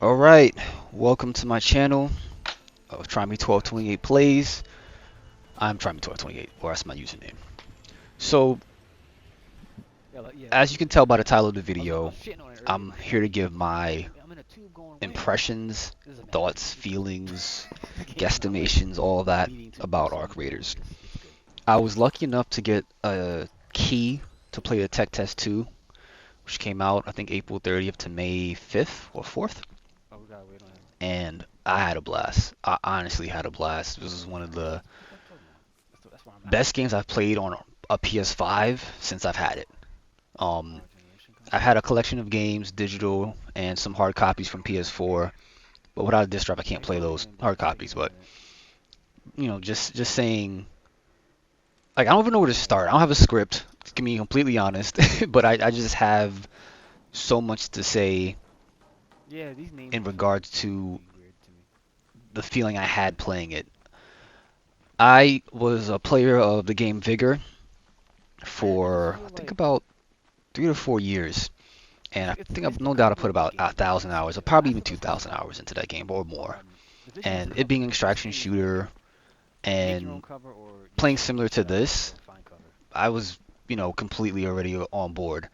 Alright, welcome to my channel of TryMe1228 Plays. I'm TryMe1228, or that's my username. So, as you can tell by the title of the video, I'm here to give my impressions, thoughts, feelings, guesstimations, all of that about Arc Raiders. I was lucky enough to get a key to play the Tech Test 2, which came out, I think, April 30th to May 5th or 4th. And I had a blast. I honestly had a blast. This is one of the best games I've played on a PS5 since I've had it. Um, I've had a collection of games, digital, and some hard copies from PS4. But without a disc drive, I can't play those hard copies. But just saying, like I don't even know where to start. I don't have a script, to be completely honest. But I just have so much to say in regards to the feeling I had playing it. I was a player of the game Vigor for I think about 3 to 4 years, and I think I've no doubt I put about 1,000 hours, or probably even 2,000 hours into that game or more. And it being an extraction shooter and playing similar to this, I was completely already on board.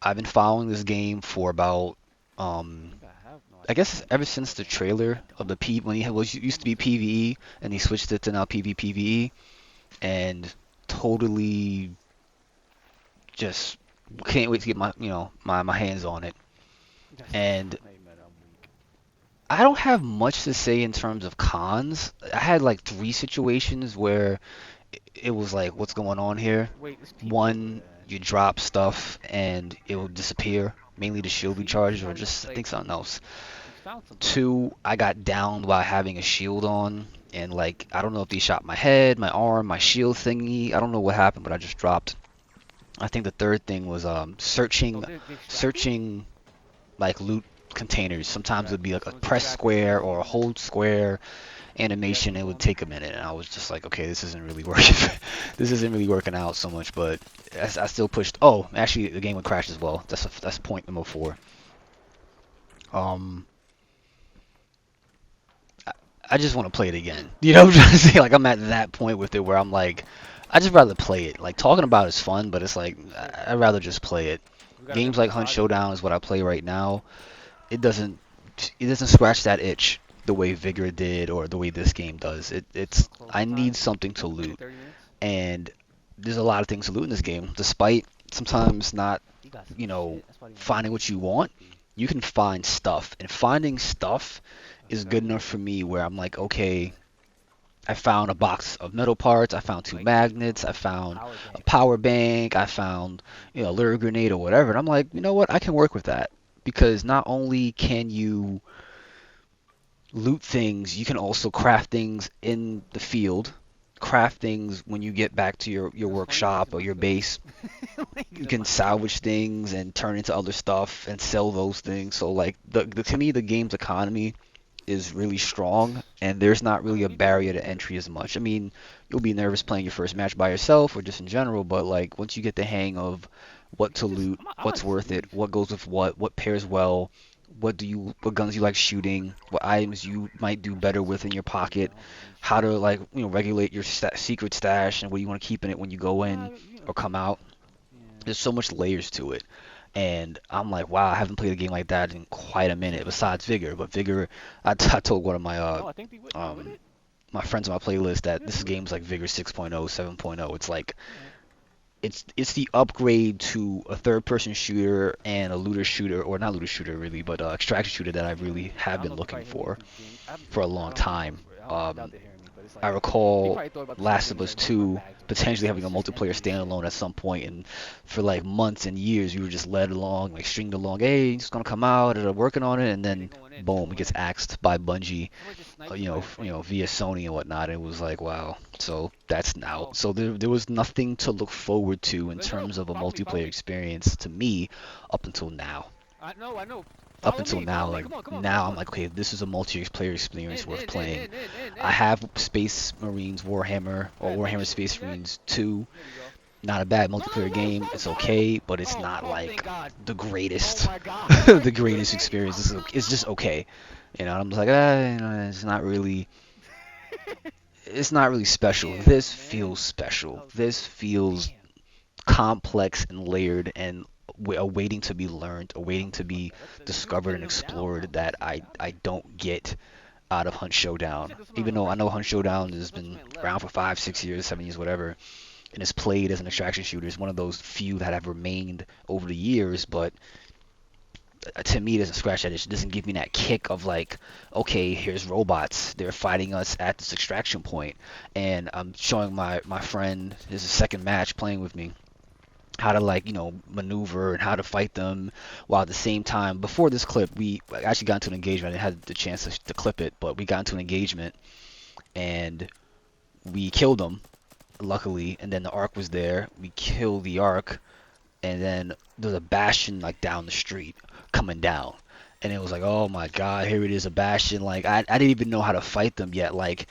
I've been following this game for about I guess ever since the trailer of the P when he was used to be PvE and he switched it to now PvPvE, and totally just can't wait to get my hands on it. And I don't have much to say in terms of cons. I had like three situations where it was like, what's going on here? One, you drop stuff and it will disappear, mainly the shield recharges or just I think something else. Two, I got downed by having a shield on, and like I don't know if they shot my head, my arm, my shield thingy. I don't know what happened, but I just dropped. I think the third thing was searching like loot containers. Sometimes it would be like a press square or a hold square animation. It would take a minute, and I was just like, okay, this isn't really working. This isn't really working out so much, but I still pushed. Oh, actually, the game would crash as well. That's point number four. Um, I just want to play it again. You know what I'm trying to say? Like I'm at that point with it where I'm like, I just rather play it. Like talking about it is fun, but it's like I'd rather just play it. Games like Hunt Showdown is what I play right now. It doesn't scratch that itch the way Vigor did or the way this game does. It's I need something to loot, and there's a lot of things to loot in this game. Despite sometimes not, you know, finding what you want, you can find stuff, and finding stuff is good enough for me where I'm like, okay, I found a box of metal parts, I found two magnets, I found a power bank, I found, a lure grenade or whatever. And I'm like, you know what? I can work with that because not only can you loot things, you can also craft things in the field, craft things when you get back to your workshop or your base. You can salvage things and turn into other stuff and sell those things. So like to me the game's economy is really strong, and there's not really a barrier to entry as much. I mean, you'll be nervous playing your first match by yourself or just in general, but like once you get the hang of what to loot, what's worth it, what goes with what pairs well, what guns you like shooting, what items you might do better with in your pocket, how to like regulate your secret stash and what you want to keep in it when you go in or come out. There's so much layers to it. And I'm like, wow, I haven't played a game like that in quite a minute, besides Vigor. But Vigor, I told one of um, my friends on my playlist that this game's like Vigor 6.0, 7.0. It's like it's the upgrade to a third-person shooter and a looter shooter, or not looter shooter really, but extraction shooter that I really have been looking for a long time. I recall Last of Us 2 potentially having a multiplayer standalone at some point, and for like months and years, you were just led along, like stringed along. Hey, it's gonna come out, and they're working on it, and then boom, it gets axed by Bungie, via Sony and whatnot. It was like, wow. So that's now. So there was nothing to look forward to in terms of a multiplayer experience to me up until now. Like now I'm like, okay, this is a multiplayer experience worth playing. I have Space Marines Warhammer or Warhammer Space Marines 2. Not a bad No, multiplayer no, game. stop, It's stop. okay, but it's Oh, not oh, thank like God. the Oh greatest, my God. the You greatest okay? experience. It's just No. okay. You know, I'm just like, it's not really. It's not really special. This Damn, man. feels special. Oh, This feels damn. complex and layered and awaiting to be learned, awaiting to Fuck be that. Let me discovered sit and him down explored now. Let me that sit him I down I now. don't get out of Hunt You Showdown. said there's someone on Even the though I right? know Hunt Showdown I has thought been someone left. around for 5, 6 years, 7 years, whatever, and is played as an extraction shooter, is one of those few that have remained over the years. But to me, it doesn't scratch that itch. It doesn't give me that kick of like, okay, here's robots. They're fighting us at this extraction point, and I'm showing my friend his second match playing with me how to like maneuver and how to fight them, while at the same time before this clip we actually got into an engagement. I didn't have the chance to clip it, but we got into an engagement and we killed them luckily, and then the arc was there. We killed the arc, and then there's a bastion like down the street coming down, and it was like, oh my god, here it is, a bastion. Like I didn't even know how to fight them yet. Like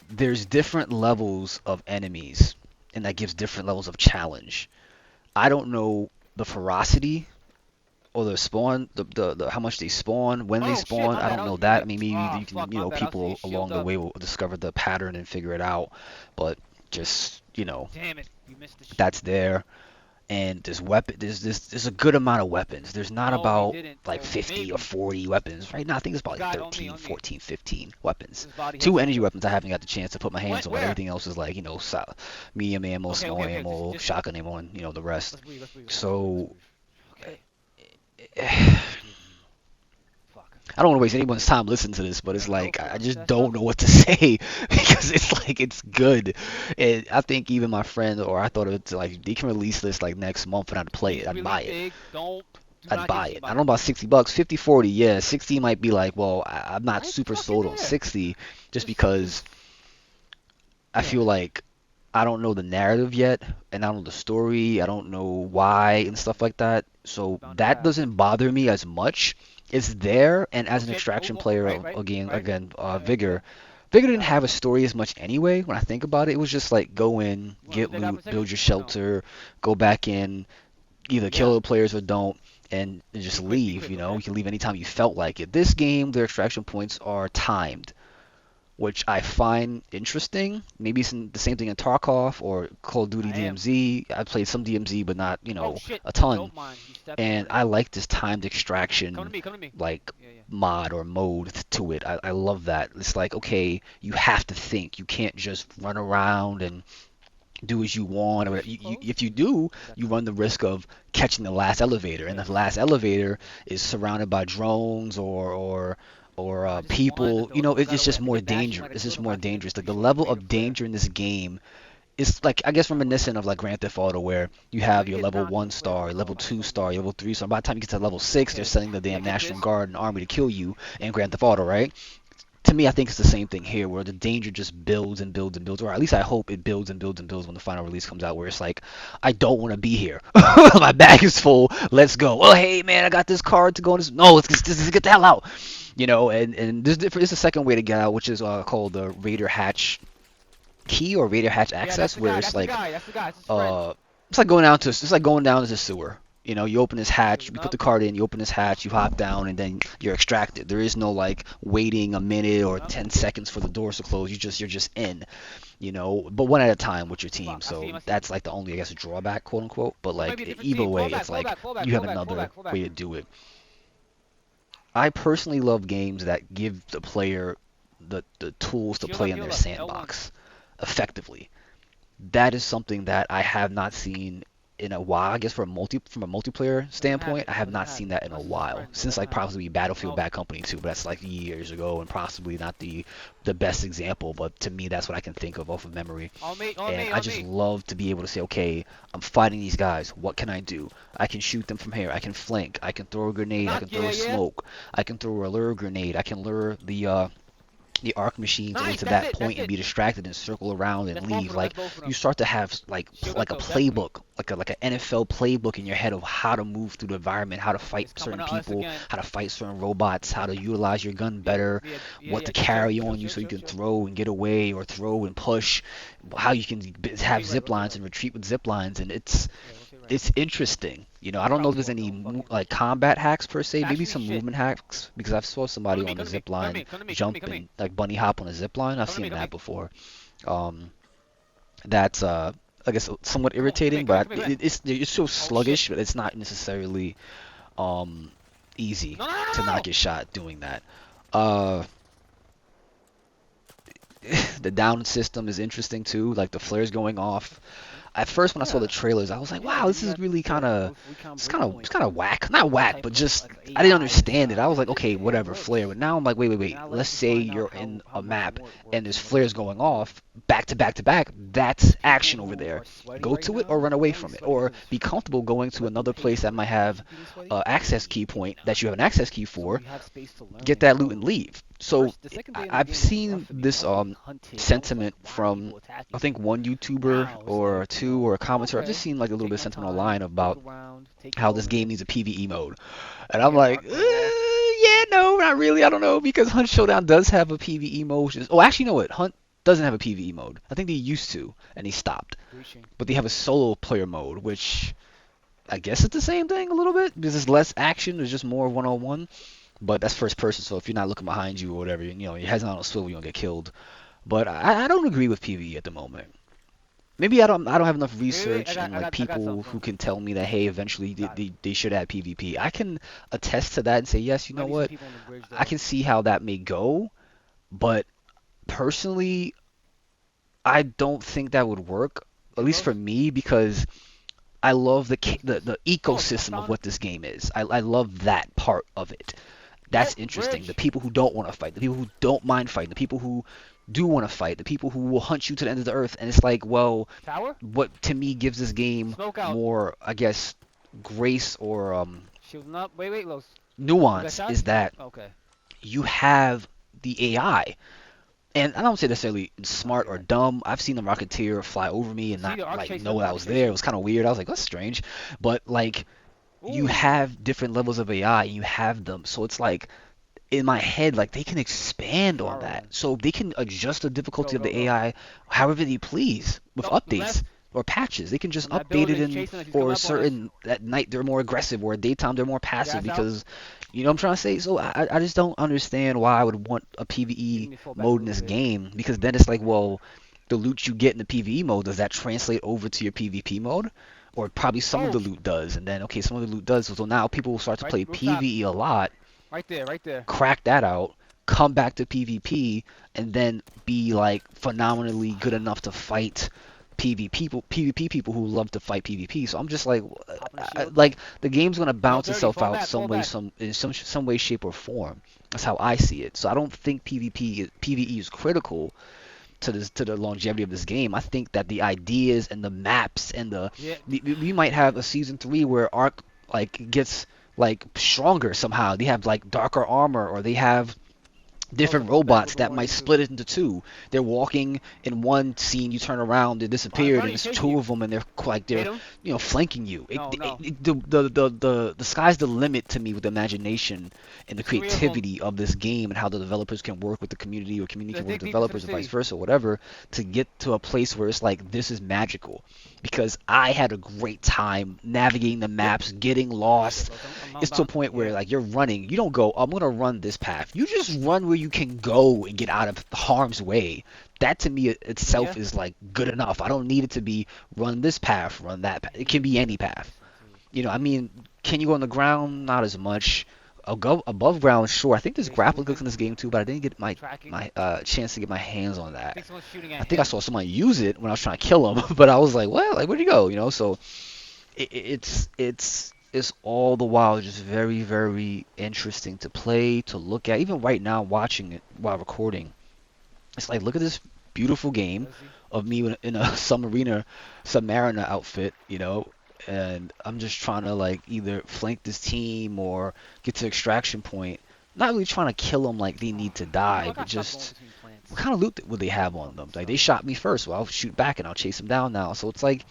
there's different levels of enemies, and that gives different levels of challenge. I don't know the ferocity or the spawn, the how much they spawn, when they Oh shit, spawn. my I bad. don't I know was that. I muted. mean, maybe Ah, you can, fuck, my bad. I was saying people shield along the up. way will discover the pattern and figure it out. But just, Damn it. You missed the that's shield. there. And there's a good amount of weapons. There's not No, he about didn't. like Oh, 50 or maybe. 40 weapons. Right now, I think it's This about like guy on me, 13, on me. 14, 15 weapons. This body has Two shield energy up. weapons I haven't got the chance to put my When? hands on, but Where? everything else is like, medium ammo, Okay, small okay, okay. ammo, Just shotgun ammo, and the rest. let's breathe. Let's breathe. Okay, let's breathe. Let's So breathe. Okay. I Breathe. Fuck. don't want to waste anyone's time listening to this, but it's Nope. like I Nope. just That don't know sucks. what to say because it's like it's good, and I think even my friend or I thought it's like they can release this like next month and I'd play Please it, I'd release buy it. big. Don't. Do I'd not give buy us it. some I don't know money. about $60, 50, 40. Yeah, 60 might be like, well, I'm not I super fucking sold on there. 60 just because Just. I Yeah. feel like I don't know the narrative yet, and I don't know the story. I don't know why and stuff like that. So Bound to that pass. doesn't bother me as much. It's there, and as Oh an shit. extraction Oh, player, right, right, right. again, Yeah, yeah, yeah. Vigor I didn't got it. have a story as much anyway. When I think about it, it was just like go in, You wanna get leave that guy for loot, a second? build your Or no? shelter, go back in, either Yeah. kill the players or don't, and just Be quick. Be leave. quick. You Okay. can leave anytime you felt like it. This game, their extraction points are timed, which I find interesting. Maybe it's the same thing in Tarkov or Call of Duty I am. DMZ. I played some DMZ, but not, Oh shit. a ton. Don't mind. He stepped on And me. I like this timed Come to extraction me. Come to me. like Yeah, yeah. mod or mode to it. I love that. It's like, okay, you have to think. You can't just run around and do as you want. Is Or she closed? if you do, Is that you tight? run the risk of catching the last elevator, and Yeah. the last elevator is surrounded by drones or I just want that people. the other one got It's away. just I think more the Bastion dangerous. might have It's killed just him, but more I think dangerous. Like we the should have level made it of fair. danger in this game is like, I guess, Not much. reminiscent of like Grand Theft Auto, where you No, have you your get level down to one a star, flavor your though. level I just two don't star, use your it. level three star. By the time you get to level six, they're Okay. sending the Yeah, damn get National this. Guard and army to kill you in Grand Theft Auto, right? To me, I think it's the same thing here, where the danger just builds and builds and builds, or at least I hope it builds and builds and builds when the final release comes out, where it's like, I don't want to be here. My bag is full. Let's go. Oh, hey, man, I got this card to go on this. No, let's get the hell out. And there's a second way to get out, which is called the Raider Hatch key or Raider Hatch Yeah, that's access, the where guy. it's That's the like guy. That's the guy. It's his friend. uh, it's like going down to the sewer. You open this hatch, Moving you put the up. card in, you open this hatch, you hop down, and then you're extracted. There is no like waiting a minute or Moving up. 10 seconds for the doors to close. You're just in, but one at a time with your team. Fuck. I see So him. I see him. that's like the only, I guess, drawback, quote unquote. But It might like be a different either team. Fall way, back. it's Fall like back. Fall back. you have Fall back. Fall another back. Fall back. way to do it. I personally love games that give the player the tools to Shield play up. in their Heal up. L1. sandbox effectively. That is something that I have not seen in a while. I guess from a multiplayer Doesn't have standpoint, it. I have Doesn't not have seen it. that in a Unless it's his while. friend, but Since doesn't like have it. possibly Battlefield No. Bad Company 2, but that's like years ago and possibly not the best example. But to me, that's what I can think of off of memory. On me. On And me. I On just me. love to be able to say, okay, I'm fighting these guys. What can I do? I can shoot them from here. I can flank. I can throw a grenade. I Knock. can throw Yeah. a Yeah. smoke. I can throw a lure grenade. I can lure the arc machine to get Nice. to That's that it. That's point and it. be distracted and circle around and That's both leave. of them. That's Like both of you them. start to have Shield up like a though. Definitely. playbook, like an NFL playbook in your head of how to move through the environment, how to fight It's coming certain to us people, again. how to fight certain robots, how to utilize your gun Yeah. better, Yeah. Yeah. what Yeah. to Chill. carry Chill. on you Chill. so you Chill. can Chill. throw and get away or throw and push, how you can have Rotate right. zip Rotate lines right. and retreat with zip lines, and it's Yeah. Rotate right. it's interesting. You know, I don't know if Crouch there's walk. any Don't fucking. like combat hacks per se, Catch maybe me. some Shit. movement hacks because I've saw Come somebody to me. on the Come to me. zip Come to line me. Come to me. Come to me. jump Come to me. and like bunny hop on a zip line. I've Come to me. seen Come to that me. before. Um, that's I guess somewhat Come on. Come here. irritating, Come here. but Come here. Come here. it's so Oh shit. sluggish, but it's not necessarily um easy No. No. No. to No. not No. get shot doing that. Uh, the down system is interesting too, like the flares going off. At first when I saw the Yeah. trailers, I was like, Yeah. wow, Then this you is got really kind the of recon it's breakpoint kind of whack. Not whack, type but of just like I didn't AI understand it. I design. was like, It okay, it whatever, flare. works. But now I'm like, And wait. I'll let Let's you say find out you're in how a much map more it and works there's and what it's flares gonna going do. off back to back to back. That's People action over who there. are sweaty Go right to it or now, run they're away only from it, sweaty or because it's be free. comfortable going to But who another pays place that for might it? Are have you feeling sweaty? a access key Maybe point not. that you have an access key So for. we have space to learn Get and that loot and grow. leave. So The second day of the I've game was seen rough for me because this I was getting hunted and I was like, sentiment why are from people I attacking think me? one YouTuber Now it's or like, two or a oh, commenter. I've just okay, seen like a little bit of take my sentiment time, online look about around, take how this game needs moments. a PvE mode. And You I'm hear like, arc go off. yeah, no, not really. I don't know because Hunt Showdown does have a PvE mode. Oh, actually, you know what? Hunt doesn't have a PvE mode. I think they used to, and they stopped. Breaching. But they have a solo player mode, which I guess it's the same thing a little bit because it's less action. There's just more one-on-one. But that's first person, so if you're not looking behind you or whatever, you know, your head's not on a swivel, you don't get killed. But I don't agree with PvE at the moment. Maybe I don't have enough Wait, research and like I got people something. who can tell me that hey, eventually Got it. they should add PvP. I can attest to that and say yes, you know Might be some what? people on the bridge I though. can see how that may go, but personally, I don't think that would work. At Hey, least Los, for me, because I love what's this? the Oh, I ecosystem of found it. what this game is. I love that part of it. That's Yep, interesting. The bridge. people who don't want to fight, the people who don't mind fighting, the people who do want to fight, the people who will hunt you to the end of the earth. And it's like, well, Tower. what to me gives this game Smoke out. more, I guess, grace or Shielding up. Wait, Los. You got nuance is shots? that Okay. you have the AI. And I don't say necessarily Nah, smart you're or right. dumb. I've seen the Rocketeer fly over me and See not the arc like chase know him. that I Arc was chase there. It him. was kind of weird. I was like, that's strange. But like, you Ooh. have different levels of AI and you have them. So it's like in my head, like they can expand on that. Borrowing. So they can adjust the difficulty Go, of go, the go. AI however they please with Go. updates Left. or patches. They can just On that update it building. He's in chasing us. He's coming for up on us. certain at night they're more aggressive or at daytime they're more passive Gas out. because you know what I'm trying to say? So I just don't understand why I would want a Give PvE me a full back a mode in little this bit. game because then it's like, well, the loot you get in the PvE mode, does that translate over to your PvP mode? Or probably some of Oh. the loot does, and then okay, some of the loot does. So now people will start to Right. play Rooftop. PvE a lot, Right there. Right there. crack that out, come back to PvP, and then be like phenomenally good enough to fight PvP people who love to fight PvP. So I'm just like, Popping the shield. like the game's gonna Yo, bounce dirty. itself Fall out back. some Fall way, back. some way, shape, or form. That's how I see it. So I don't think PvE is critical to the longevity of this game. I think that the ideas and the maps and Yeah. we might have a season 3 where Ark like gets like stronger somehow. They have like darker armor or they have Close different up. Fall back a robots little bit that more than might you two. split it into two. They're walking in one scene, you turn around, they In disappeared, front and of you. it's Chasing two you. of them, and they're like Hit they're him. flanking you. No, no. The sky's the limit to me with the imagination and the There's three of them. creativity of this game and how the developers can work with the community or community Let's can work with dig deep into the developers or vice city. versa, whatever, to get to a place where it's like this is magical. Because I had a great time navigating the Yep. maps, getting Oh shit, lost, Los. I'm it's to a bound. point where Yeah. like you're running. You don't go, I'm gonna run this path. You just run where you can go and get out of harm's way. That to me Yeah. itself is like good enough. I don't need it to be run this path, run that path. It can be any path. You know, I mean, can you go on the ground? Not as much. I'll go above ground, sure. I think there's Okay, he's grappling hooks moving. in this game too, but I didn't get Tracking. my chance to get my hands on I that. think someone's shooting I at think I him. saw someone use it when I was trying to kill him, but I was like, well, like where'd he go? You know, so it's all the while just very very interesting to play to look at. Even right now, watching it while recording, it's like look at this beautiful game Does he? of me in a submariner outfit, you know, and I'm just trying to like either flank this team or get to extraction point. not really trying to kill them like they need to You know, I die, but gotta stop going just between plants. what kind of loot would they have on them? Like they So, shot me first, well I'll shoot back and I'll chase them down now. So it's like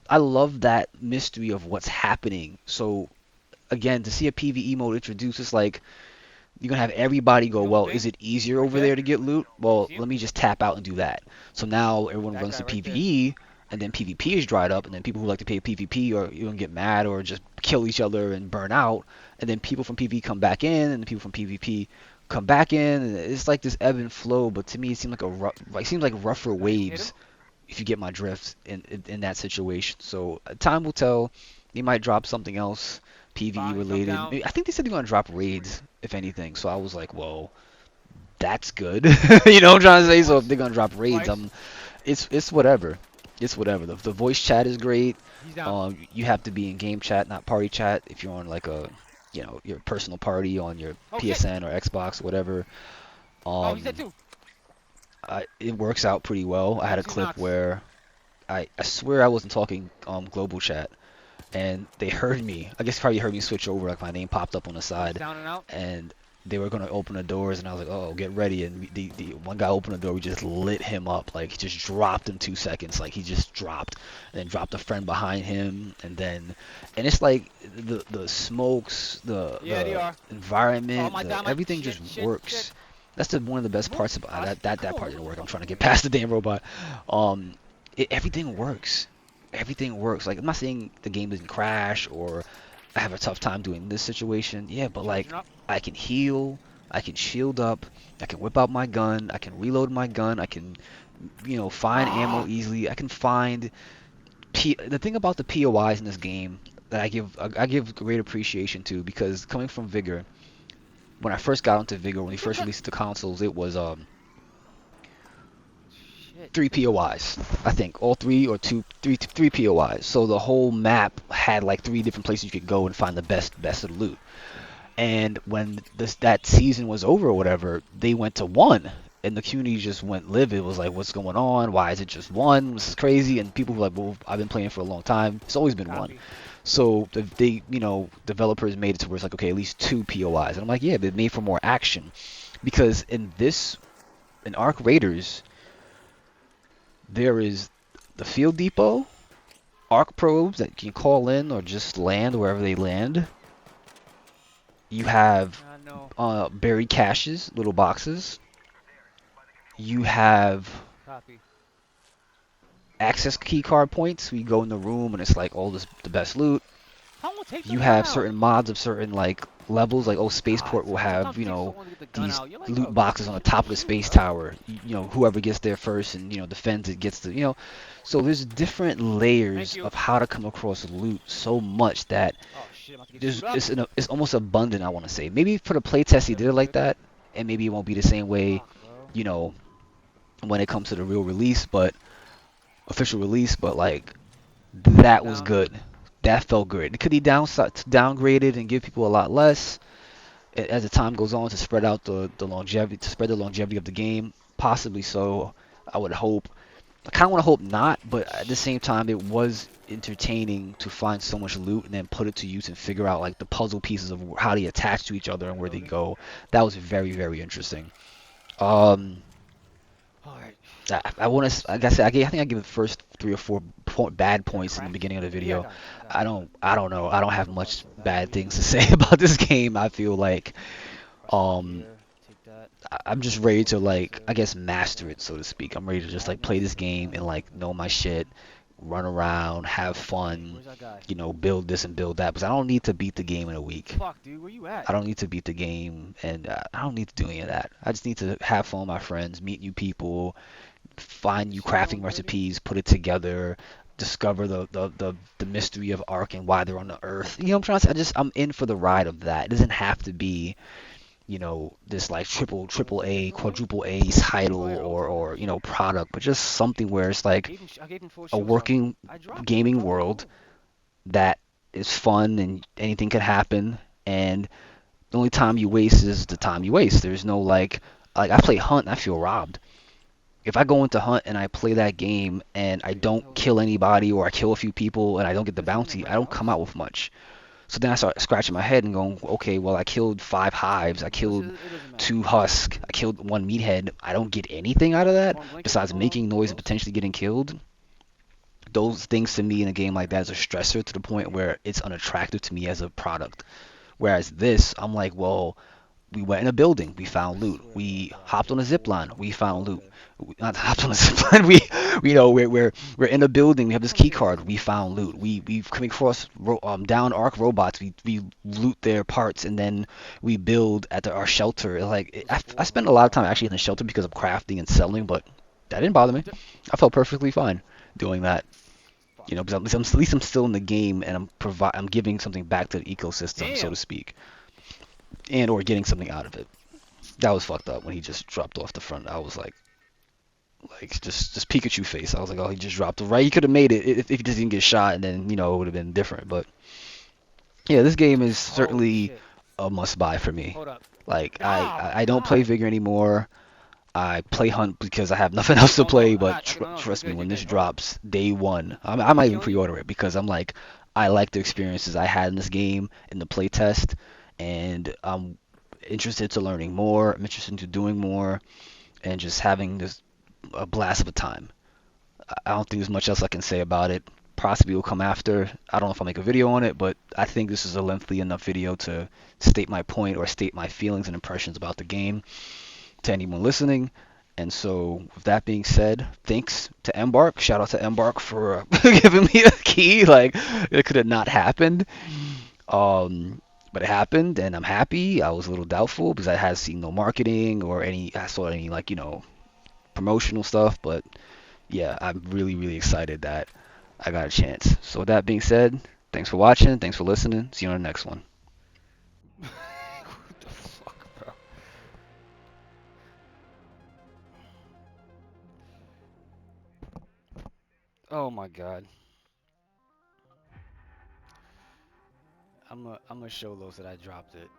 I love that mystery of what's happening. So again, to see a PvE mode introduced, it's like you're gonna have everybody go, you know the well, thing? is it easier Right over there? there to get loot? Well, See him? let me just tap out and do that. So now everyone That runs guy to right there. PvE, and then PvP is dried up, and then people who like to play PvP or even get mad or just kill each other and burn out, and then people from PvE come back in, and the people from PvP come back in, and it's like this ebb and flow. But to me, it seemed like it seems like rougher Nice. Hit him. waves if you get my drift in that situation. So time will tell. They might drop something else PvE Bang, jump related. down. I think they said they're gonna drop raids if anything. So I was like, whoa, that's good. You know what I'm trying to Hit him say? So if once. they're gonna drop raids, Twice. it's whatever. It's whatever. The voice chat is great. He's down. You have to be in game chat, not party chat. If you're on like a, your personal party on your Oh shit. PSN or Xbox, whatever. Oh, he's dead Um, too. it works out pretty well. I had a Two clip knots. where I swear I wasn't talking global chat, and they heard me. I guess probably heard me switch over, like my name popped up on the He's side, down and out. and they were gonna open the doors, and I was like, oh, get ready. And the one guy opened the door, we just lit him up, like he just dropped in 2 seconds, like he just dropped, and then dropped a friend behind him, and it's like the smokes, the Yeah, they the are. Oh environment, my god, my everything shit, just shit, shit. works. That's one of the best Move. parts about Us. that Come on, part move didn't the work. I'm fuck trying to over get here. past the damn robot. Um, everything works. Everything works. Like I'm not saying the game doesn't crash or I have a tough time doing this situation. Yeah, but like Charging up. I can heal, I can shield up, I can whip out my gun, I can reload my gun, I can find ammo Ah. easily. I can find the thing about the POIs in this game that I give great appreciation to because coming from Vigor, when I first got into Vigor, when we first released the consoles, it was Shit. three POIs. I think all three or three POIs. So the whole map had like three different places you could go and find the best of the loot. And when that season was over or whatever, they went to one, and the community just went livid. It was like, what's going on? Why is it just one? This is crazy. And people were like, well, I've been playing for a long time. It's always been one. Copy. So developers made it to where it's like, okay, at least two POIs. And I'm like, yeah, they made for more action, because in Arc Raiders, there is the field depot, arc probes that you can call in or just land wherever they land. You have No. buried caches, little boxes. You have Copy. access key card points. We go in the room and it's like all the best loot. How long will it take You the gun have out? certain mods of certain like levels, like God, Spaceport will have sometimes it takes so long to get the gun these out. You're like, loot bro, get boxes this on the shit top of the shooting, space bro. tower. Whoever gets there first and defends it gets the. So there's different layers Thank you. of how to come across loot so much that Oh shit, I'm about to get there's screwed up. it's almost abundant. I want to say maybe for the playtest he did it like that, and maybe it won't be the same way, Fuck, bro. you know, when it comes to the real release, but official release. But like that was Down. good. That felt good. Could he downgraded and give people a lot less as the time goes on to spread out the longevity to spread the longevity of the game? Possibly so. I would hope. I kind of want to hope not, but at the same time, it was entertaining to find so much loot and then put it to use and figure out like the puzzle pieces of how they attach to each other and where they Loading. go. That was very, very interesting. Um, Alright. I want to, like I said, I think I give the first 3 or 4 bad Is that points in the cracked? beginning of the Yeah, I video. got it. I got it. I don't know. I don't have So much fuck with that. bad things to say about this game. I feel like um, Here, take that. I'm just ready to like, I guess, master it, so to speak. I'm ready to just like play this game and like know my shit, run around, have fun, Where's that guy? build this and build that. Because I don't need to beat the game in a week. Fuck, dude, where you at? I don't need to beat the game, and I don't need to do any of that. I just need to have fun with my friends, meet new people, find new Shit going crafting crazy? recipes, put it together, discover the mystery of Ark and why they're on the Earth. You know what I'm trying to say? I'm in for the ride of that. It doesn't have to be, this like triple A, quadruple A title or product, but just something where it's like I gave him 4 a shields, working I dropped him. gaming I dropped him world low. that is fun and anything could happen, and the only time you waste is the time you waste. There's no like I play Hunt and I feel robbed. If I go into Hunt and I play that game and I Wait, what the don't hell is kill this? anybody or I kill a few people and I don't get the This is in the bounty, I don't come warehouse? out with much. So then I start scratching my head and going, okay, well I killed 5 hives, I Listen, killed it doesn't matter. 2 husk, I killed 1 meathead. I don't get anything out of that One blanket. besides making noise and Close. potentially getting killed. Those things to me in a game like that is a stressor to the point where it's unattractive to me as a product. Whereas this, I'm like, well, we went in a building, we I found loot. swear to We God, hopped on a just zip one line, we fucking found loot. okay. We, not hopped on a zip line. We you know we're in a building. We have That's this what I'm key saying. It card. doesn't We make any found loot. sense. We've come across down arc robots. We loot their parts and then we build at our shelter. Those I spent a lot of time actually in the 400,000. shelter because of crafting and selling, but that didn't bother me. I felt perfectly fine doing that. Fuck. Because at least I'm still in the game and I'm giving something back to the ecosystem, so to Damn. speak, and or getting something out of it. That was fucked up when he just dropped off the front. I was like just Pikachu face. I was like, oh, he just dropped it right. He could have made it if he just didn't get shot, and then it would have been different. But yeah, this game is Holy certainly shit. a must buy for me. Hold up. Like Oh my I don't play god. Vigor anymore. I play Hunt because I have nothing else to No, no, play. I But got. I can. No, no, you're trust me, good. You're when this good. Hold up. drops day one, I Am I might even killing you? pre-order it because I'm like, I like the experiences I had in this game in the playtest, and I'm interested to learning more. I'm interested into doing more and just having this a blast of a time. I don't think there's much else I can say about it. Possibly will come after. I don't know if I'll make a video on it, but I think this is a lengthy enough video to state my point or state my feelings and impressions about the game to anyone listening. And so, with that being said, thanks to Embark. Shout out to Embark for giving me a key. Like, it could have not happened. But it happened, and I'm happy. I was a little doubtful because I had seen no marketing or I saw any, like, promotional stuff. But yeah, I'm really, really excited that I got a chance. So, with that being said, thanks for watching. Thanks for listening. See you on the next one. What the fuck, bro? Oh my god. I'm gonna show those that I dropped it.